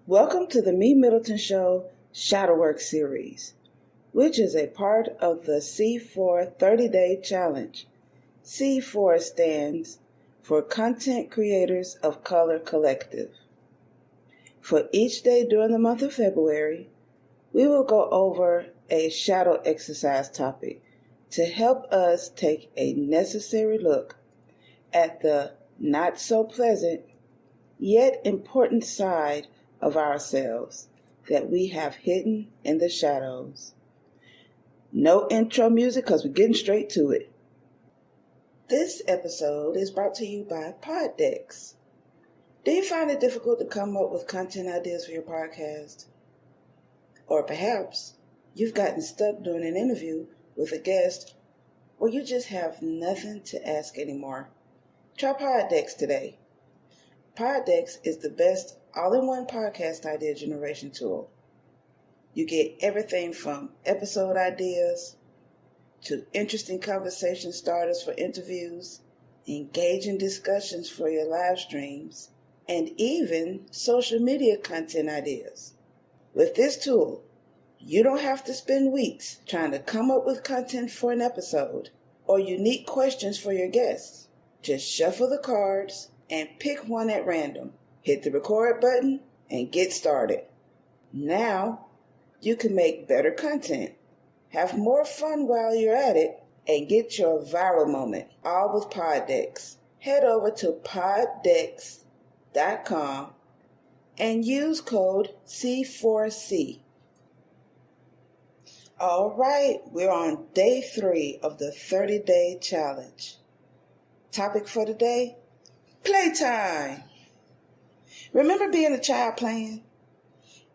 Welcome to the MeMyddleton Show Shadowwork series, which is a part of the C4 30-Day Challenge. C4 stands for Content Creators of Color Collective. For each day during the month of February, we will go over a shadow exercise topic to help us take a necessary look at the not-so-pleasant yet important side of ourselves that we have hidden in the shadows. No intro music because we're getting straight to it. This episode is brought to you by Poddex. Do you find it difficult to come up with content ideas for your podcast? Or perhaps you've gotten stuck doing an interview with a guest or you just have nothing to ask anymore? Try Poddex today. Poddex is the best all-in-one podcast idea generation tool. You get everything from episode ideas to interesting conversation starters for interviews, engaging discussions for your live streams, and even social media content ideas. With this tool, you don't have to spend weeks trying to come up with content for an episode or unique questions for your guests. Just shuffle the cards and pick one at random. Hit the record button and get started. Now, you can make better content, have more fun while you're at it, and get your viral moment, all with Poddex. Head over to poddex.com and use code C4C. All right, we're on day 3 of the 30-Day Challenge. Topic for today: playtime. Remember being a child playing?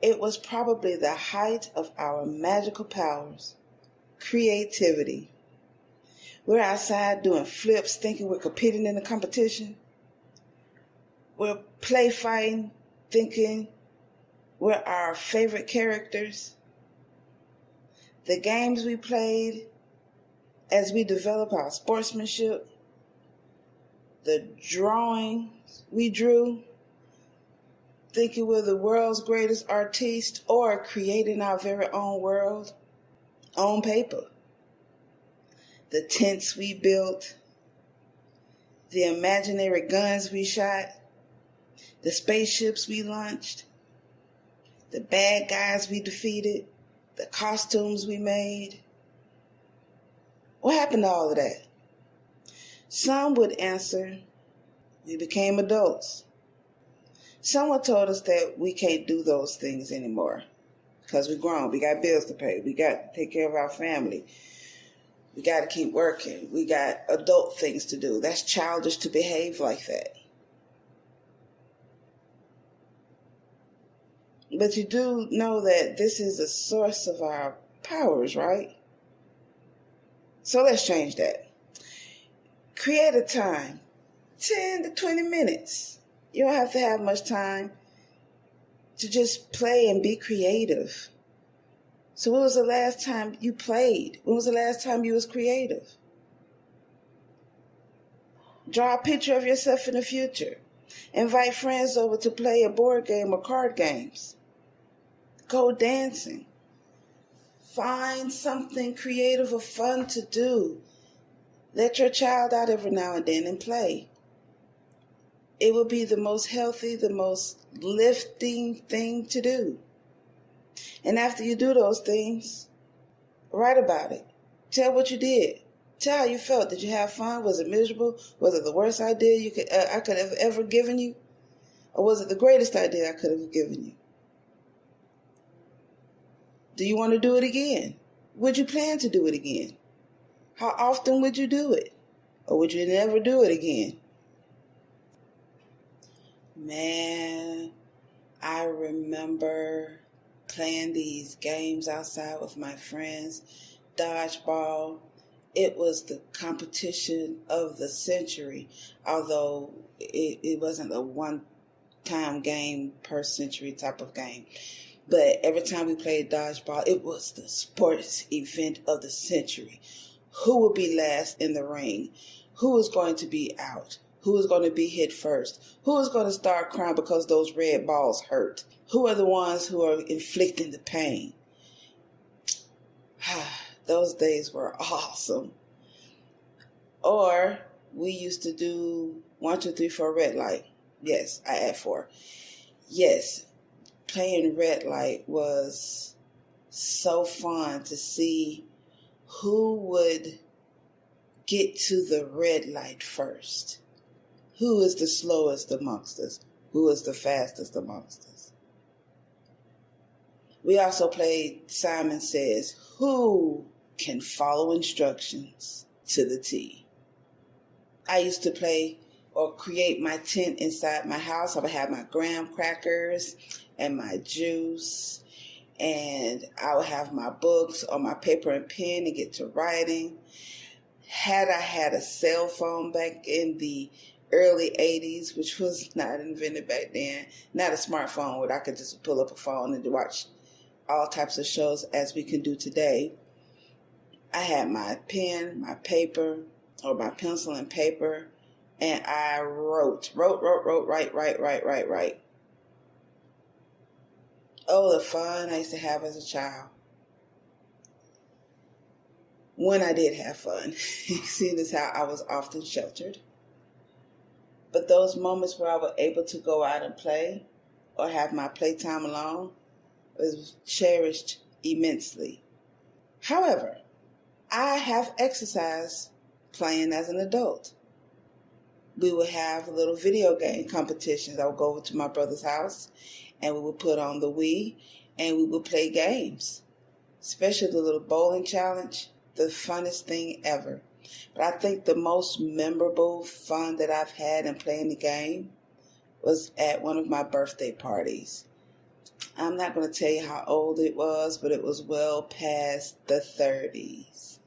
It was probably the height of our magical powers, creativity. We're outside doing flips, thinking we're competing in a competition. We're play fighting, thinking we're our favorite characters. The games we played as we develop our sportsmanship. The drawings we drew, thinking we're the world's greatest artiste or creating our very own world on paper. The tents we built, the imaginary guns we shot, the spaceships we launched, the bad guys we defeated, the costumes we made. What happened to all of that? Some would answer, we became adults. Someone told us that we can't do those things anymore because we're grown. We got bills to pay. We got to take care of our family. We got to keep working. We got adult things to do. That's childish to behave like that. But you do know that this is the source of our powers, right? So let's change that. Create a time, 10 to 20 minutes. You don't have to have much time to just play and be creative. So when was the last time you played? When was the last time you was creative? Draw a picture of yourself in the future. Invite friends over to play a board game or card games. Go dancing. Find something creative or fun to do. Let your child out every now and then and play. It will be the most healthy, the most lifting thing to do. And after you do those things, write about it. Tell what you did. Tell how you felt. Did you have fun? Was it miserable? Was it the worst idea I could have ever given you? Or was it the greatest idea I could have given you? Do you want to do it again? Would you plan to do it again? How often would you do it? Or would you never do it again? Man, I remember playing these games outside with my friends. Dodgeball. It was the competition of the century, although it wasn't a one-time game per century type of game. But every time we played dodgeball, it was the sports event of the century. Who would be last in the ring? Who was going to be out? Who is going to be hit first? Who is going to start crying because those red balls hurt? Who are the ones who are inflicting the pain? Those days were awesome. Or we used to do 1, 2, 3, 4 red light. Yes, I add 4. Yes, playing red light was so fun to see who would get to the red light first. Who is the slowest amongst us? Who is the fastest amongst us? We also played Simon Says, who can follow instructions to the T? I used to play or create my tent inside my house. I would have my graham crackers and my juice, and I would have my books or my paper and pen and get to writing. Had I had a cell phone back in the early 80s, which was not invented back then, not a smartphone where I could just pull up a phone and watch all types of shows as we can do today, I had my pen, my paper, or my pencil and paper, and I write. Oh, the fun I used to have as a child. When I did have fun, seeing as how I was often sheltered. But those moments where I was able to go out and play or have my playtime alone was cherished immensely. However, I have exercised playing as an adult. We would have little video game competitions. I would go over to my brother's house and we would put on the Wii and we would play games, especially the little bowling challenge, the funnest thing ever. But I think the most memorable fun that I've had in playing the game was at one of my birthday parties. I'm not going to tell you how old it was, but it was well past the 30s.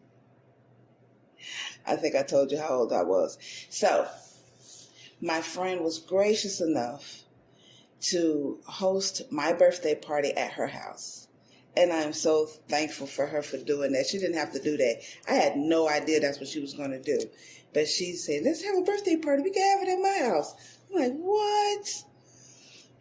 I think I told you how old I was. So, my friend was gracious enough to host my birthday party at her house. And I'm so thankful for her for doing that. She didn't have to do that. I had no idea that's what she was going to do. But she said, let's have a birthday party. We can have it at my house. I'm like, what?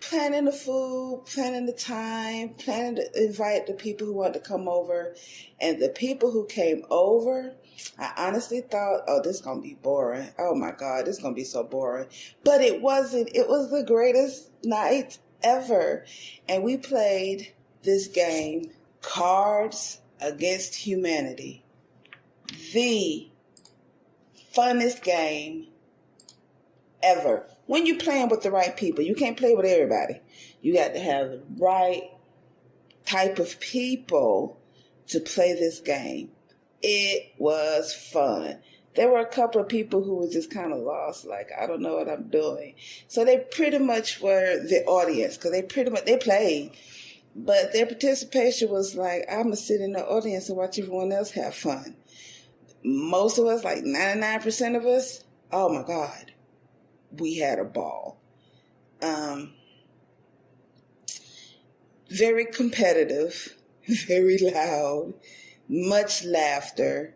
Planning the food, planning the time, planning to invite the people who want to come over. And the people who came over, I honestly thought, oh, this is going to be boring. Oh, my God, this is going to be so boring. But it wasn't. It was the greatest night ever. And we played this game, Cards Against Humanity. The funnest game ever. When you're playing with the right people, you can't play with everybody. You got to have the right type of people to play this game. It was fun. There were a couple of people who were just kind of lost, like, I don't know what I'm doing. So they pretty much were the audience, because they played. But their participation was like, I'm going to sit in the audience and watch everyone else have fun. Most of us, like 99% of us, oh my God, we had a ball. Very competitive, very loud, much laughter,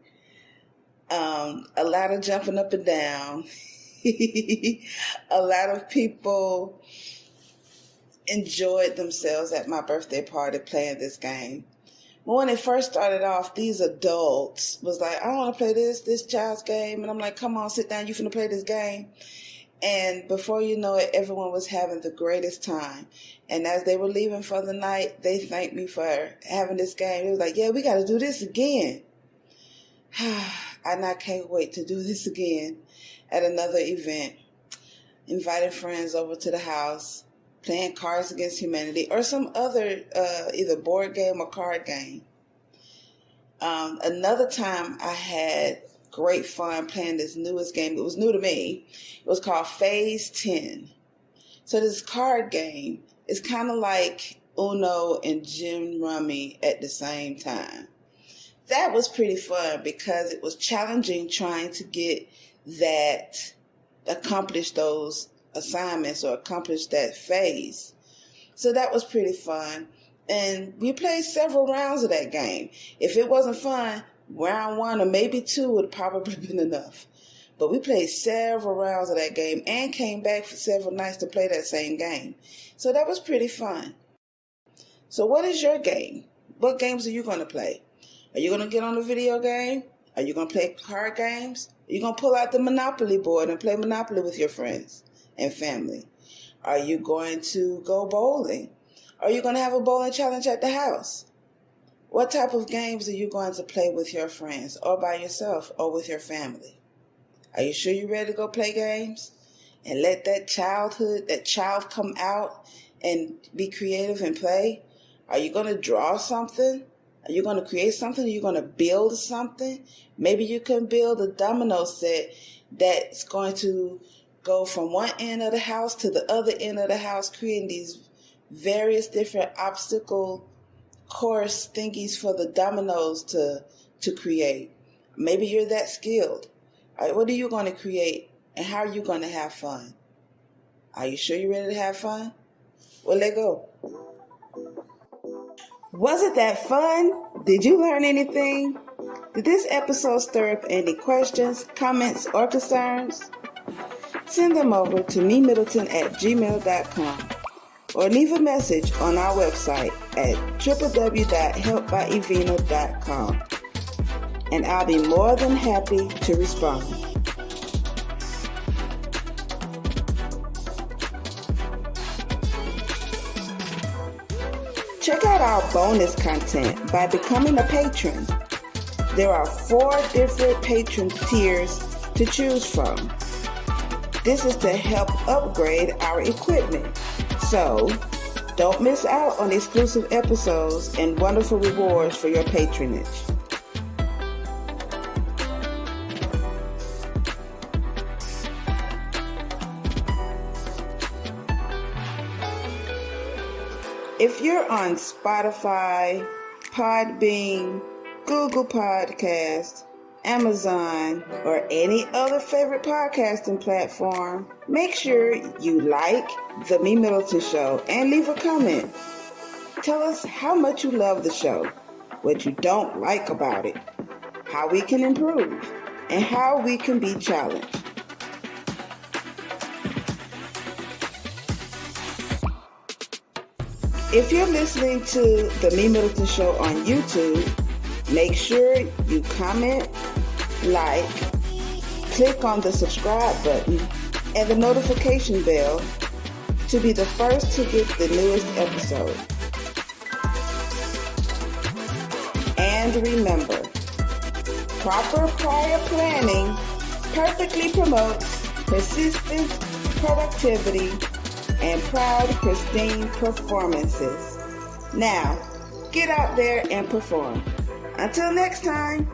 a lot of jumping up and down, a lot of people enjoyed themselves at my birthday party playing this game. But when it first started off, these adults was like, I want to play this child's game. And I'm like, come on, sit down, you finna play this game. And before you know it, everyone was having the greatest time. And as they were leaving for the night, they thanked me for having this game. It was like, yeah, we got to do this again. And I can't wait to do this again at another event. Inviting friends over to the house, playing Cards Against Humanity, or some other either board game or card game. Another time I had great fun playing this newest game. It was new to me. It was called Phase 10. So this card game is kind of like Uno and Gin Rummy at the same time. That was pretty fun because it was challenging trying to get that, accomplish those assignments or accomplish that phase. So that was pretty fun. And we played several rounds of that game. If it wasn't fun, round 1 or maybe 2 would probably been enough. But we played several rounds of that game and came back for several nights to play that same game. So that was pretty fun. So what is your game? What games are you going to play? Are you going to get on the video game? Are you going to play card games? Are you going to pull out the Monopoly board and play Monopoly with your friends and family? Are you going to go bowling? Are you going to have a bowling challenge at the house? What type of games are you going to play with your friends or by yourself or with your family? Are you sure you're ready to go play games? And let that child come out and be creative and play? Are you going to draw something? Are you going to create something? Are you going to build something? Maybe you can build a domino set that's going to go from one end of the house to the other end of the house, creating these various different obstacle course thingies for the dominoes to create. Maybe you're that skilled. All right, what are you going to create and how are you going to have fun? Are you sure you're ready to have fun? Well, let go. Was it that fun? Did you learn anything? Did this episode stir up any questions, comments, or concerns? Send them over to MeMyddleton@gmail.com or leave a message on our website at www.helpbyevina.com, and I'll be more than happy to respond. Check out our bonus content by becoming a patron. There are 4 different patron tiers to choose from. This is to help upgrade our equipment. So, don't miss out on exclusive episodes and wonderful rewards for your patronage. If you're on Spotify, Podbean, Google Podcasts, Amazon, or any other favorite podcasting platform, make sure you like The MeMyddleton Show and leave a comment. Tell us how much you love the show, what you don't like about it, how we can improve, and how we can be challenged. If you're listening to The MeMyddleton Show on YouTube, make sure you comment, like, click on the subscribe button and the notification bell to be the first to get the newest episode. And remember, proper prior planning perfectly promotes persistent productivity and proud, pristine performances. Now, get out there and perform. Until next time.